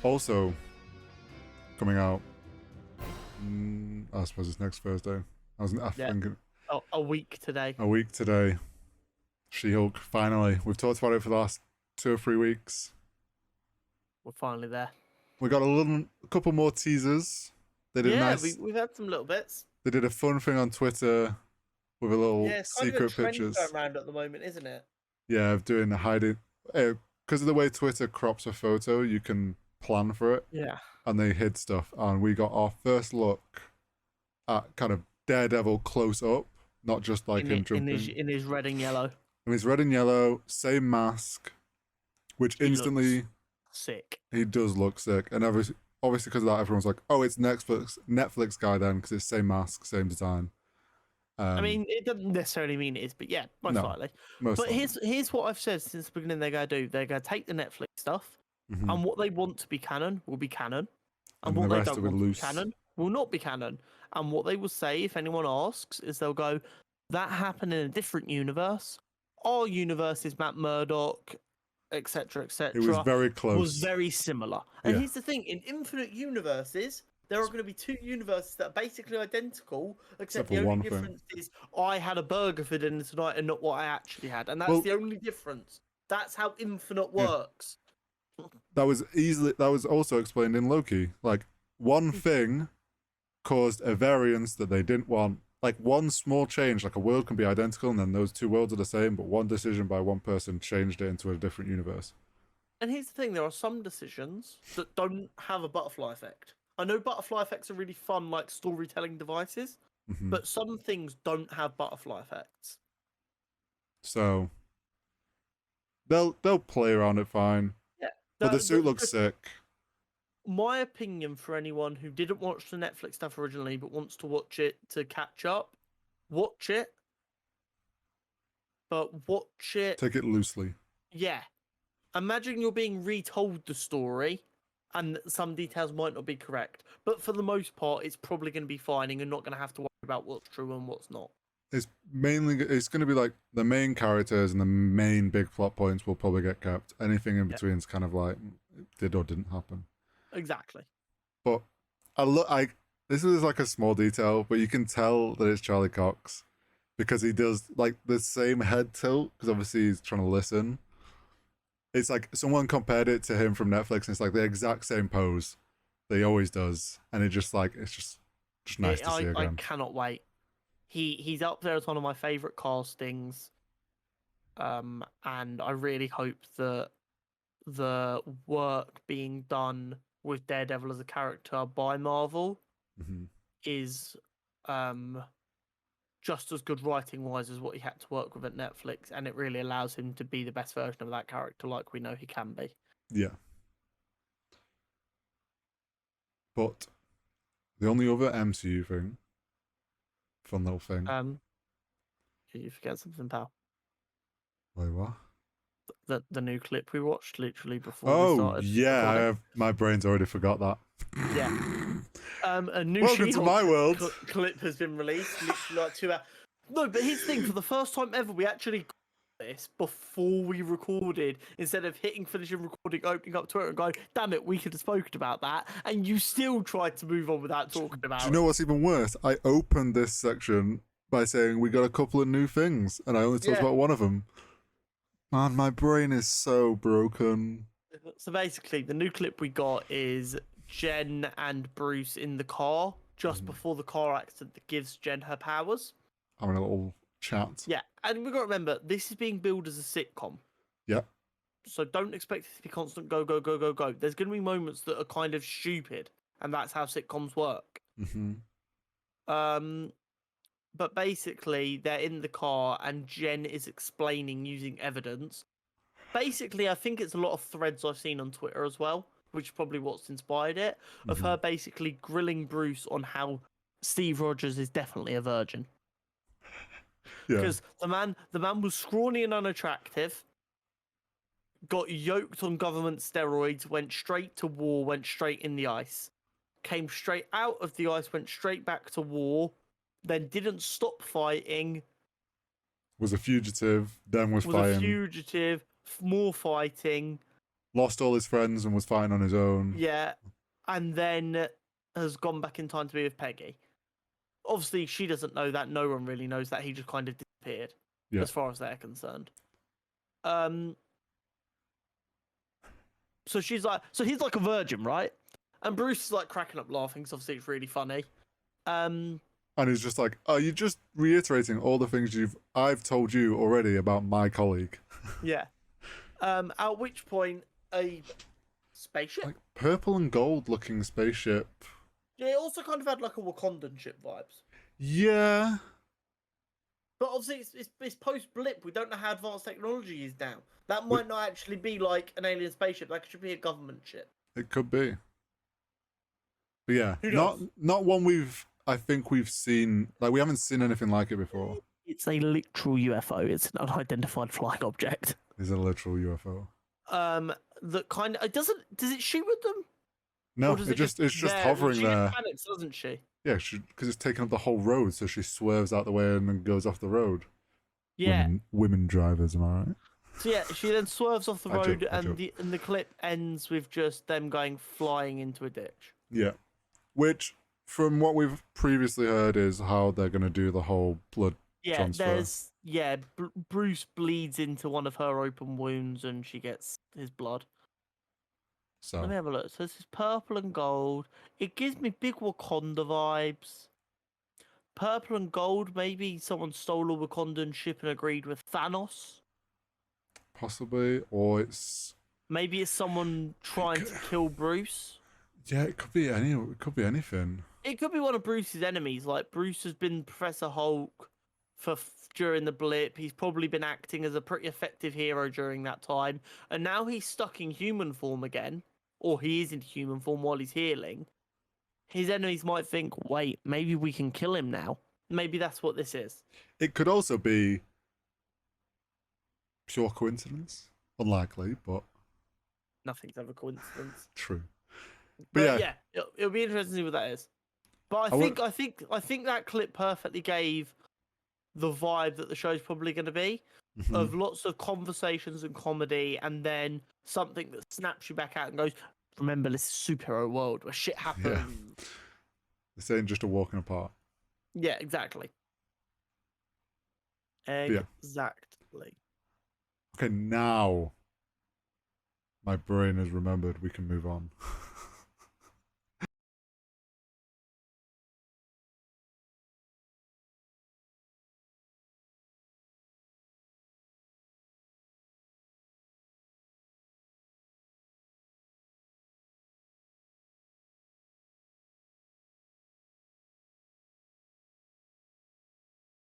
Also, coming out, I suppose it's next Thursday. I think a week today. a week today. She-Hulk, finally. We've talked about it for the last 2 or 3 weeks. We're finally there. We got a couple more teasers. They did we've had some little bits. They did a fun thing on Twitter with a little it's secret kind of a trend pictures. going around at the moment, isn't it? Yeah, of doing the hiding. Because of the way Twitter crops a photo, you can plan for it. Yeah. And they hid stuff, and we got our first look at kind of Daredevil close up, not just like him jumping. In his red and yellow. In his red and yellow, same mask, which he instantly sick. He does look sick, and obviously because of that, everyone's like, "Oh, it's Netflix guy then," because it's same mask, same design. I mean, it doesn't necessarily mean it is, but yeah, most likely. Here's what I've said since the beginning. They're gonna do. They're gonna take the Netflix stuff, and what they want to be canon will be canon, and what they don't want to be canon will not be canon. And what they will say, if anyone asks, is they'll go, "That happened in a different universe. Our universe is Matt Murdock, etc., etc." It was very close. Was very similar. And here's the thing: in infinite universes, there are going to be 2 universes that are basically identical, except the only difference is I had a burger for dinner tonight and not what I actually had, and that's the only difference. That's how infinite works. That was also explained in Loki. Like, one thing caused a variance that they didn't want. Like, one small change, like a world can be identical, and then those 2 worlds are the same, but one decision by one person changed it into a different universe. And here's the thing: there are some decisions that don't have a butterfly effect. I know butterfly effects are really fun, like storytelling devices, but some things don't have butterfly effects. So they'll play around it fine. Yeah, but the suit looks sick. My opinion for anyone who didn't watch the Netflix stuff originally but wants to watch it to catch up, watch it. But watch it. Take it loosely. Yeah. Imagine you're being retold the story and some details might not be correct. But for the most part, it's probably going to be fine and you're not going to have to worry about what's true and what's not. It's going to be like the main characters and the main big plot points will probably get kept. Anything in between is kind of like did or didn't happen. Exactly. But this is like a small detail, but you can tell that it's Charlie Cox because he does like the same head tilt because obviously he's trying to listen. It's like someone compared it to him from Netflix, and it's like the exact same pose that he always does, and it's just nice to see again. I cannot wait. He's up there as one of my favorite castings, and I really hope that the work being done with Daredevil as a character by Marvel is just as good writing-wise as what he had to work with at Netflix, and it really allows him to be the best version of that character like we know he can be. Yeah. But the only other MCU thing, fun little thing. You forget something, pal. Wait, what? The new clip we watched literally before we started. Yeah, my brain's already forgot that. Yeah. A new Welcome to my world. Clip has been released, literally like 2 hours. No, but here's the thing: for the first time ever, we actually got this before we recorded, instead of hitting finish and recording, opening up Twitter and going, "Damn it, we could have spoken about that," and you still tried to move on without talking about it. Do you know what's even worse? I opened this section by saying we got a couple of new things, and I only talked about one of them. Man, my brain is so broken. So basically, the new clip we got is Jen and Bruce in the car just before the car accident that gives Jen her powers. Having a little chat. Yeah, and we've got to remember, this is being billed as a sitcom. Yeah. So don't expect it to be constant go, go, go, go, go. There's going to be moments that are kind of stupid, and that's how sitcoms work. But basically, they're in the car, and Jen is explaining using evidence. Basically, I think it's a lot of threads I've seen on Twitter as well, which is probably what's inspired it, of her basically grilling Bruce on how Steve Rogers is definitely a virgin. Because the man was scrawny and unattractive, got yoked on government steroids, went straight to war, went straight in the ice, came straight out of the ice, went straight back to war, then didn't stop fighting. Was a fugitive, then was fighting. Was a fugitive, more fighting, lost all his friends and was fighting on his own. Yeah, and then has gone back in time to be with Peggy. Obviously, she doesn't know that. No one really knows that. He just kind of disappeared, Yeah. as far as they're concerned. So she's like, so he's like a virgin, right? And Bruce is like cracking up laughing because obviously it's really funny. And he's just like, "Oh, you're just reiterating all the things I've told you already about my colleague." Yeah. At which point a spaceship. Like purple and gold looking spaceship. Yeah, it also kind of had like a Wakandan ship vibes. Yeah. But obviously it's post blip. We don't know how advanced technology is now. That might not actually be like an alien spaceship. That should be a government ship. It could be. But yeah, Who not knows? not one I think we've seen, like we haven't seen anything like it before. It's a literal UFO. It's an unidentified flying object. It's a literal UFO. That kind of does it shoot with them? No, it's just hovering there. She panics, doesn't she? Yeah, because it's taking up the whole road, so she swerves out the way and then goes off the road. Yeah. Women drivers, am I right? So yeah, she then swerves off the road, and the clip ends with just them going flying into a ditch. Yeah, which, from what we've previously heard, is how they're going to do the whole blood transfer. Bruce bleeds into one of her open wounds, and she gets his blood. So let me have a look. So this is purple and gold. It gives me big Wakanda vibes. Purple and gold. Maybe someone stole a Wakandan ship and agreed with Thanos. Possibly, or maybe it's someone trying to kill Bruce. Yeah, it could be anything. It could be one of Bruce's enemies. Like Bruce has been Professor Hulk during the blip. He's probably been acting as a pretty effective hero during that time, and now he's stuck in human form again, or he is in human form while he's healing. His enemies might think, "Wait, maybe we can kill him now." Maybe that's what this is. It could also be pure coincidence. Unlikely, but nothing's ever coincidence. True. But yeah, it'll be interesting to see what that is. But I think that clip perfectly gave the vibe that the show's probably going to be, of lots of conversations and comedy, and then something that snaps you back out and goes, "Remember, this is superhero world where shit happens." Yeah. This ain't just a walking apart. Yeah, exactly. Exactly. Okay, now my brain has remembered we can move on.